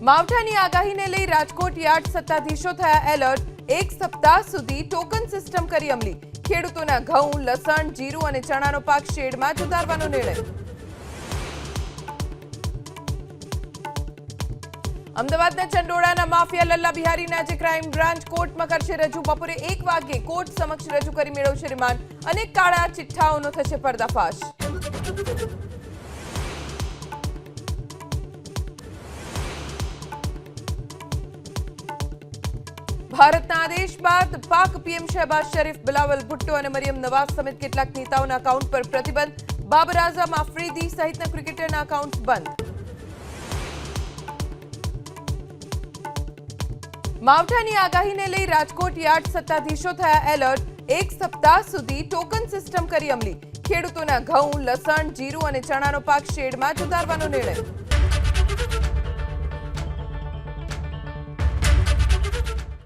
માવઠાની આગાહીને લઈ રાજકોટ યાર્ડ સત્તાધીશો થયા એલર્ટ। એક સપ્તાહ સુધી ટોકન સિસ્ટમ કરી અમલી। ખેડૂતોના ઘઉં, લસણ, જીરું અને ચણાનો પાક શેડમાં જ ઉતારવાનો નિર્ણય। અમદાવાદના ચંડોળાના માફિયા લલ્લા બિહારીને આજે ક્રાઇમ બ્રાન્ચ કોર્ટમાં કરશે રજૂ। બપોરે 1 વાગ્યે કોર્ટ સમક્ષ રજૂ કરી મેળવશે રિમાન્ડ। અનેક કાળા ચિઠ્ઠાઓનો થશે પર્દાફાશ। ભારતના આદેશ બાદ પાક પીએમ શહેબાઝ શરીફ, બિલાવલ ભુટ્ટો અને મરિયમ નવાઝ સમેત કેટલાક નેતાઓના એકાઉન્ટ પર પ્રતિબંધ। બાબર આઝમ, આફ્રીદી સહિતના ક્રિકેટરના એકાઉન્ટ બંધ। માવઠાની આગાહીને લઈ રાજકોટ યાર્ડ સત્તાધીશો થયા એલર્ટ। એક સપ્તાહ સુધી ટોકન સિસ્ટમ કરી અમલી। ખેડૂતોના ઘઉં, લસણ, જીરું અને ચણાનો પાક શેડમાં જ ઉતારવાનો નિર્ણય।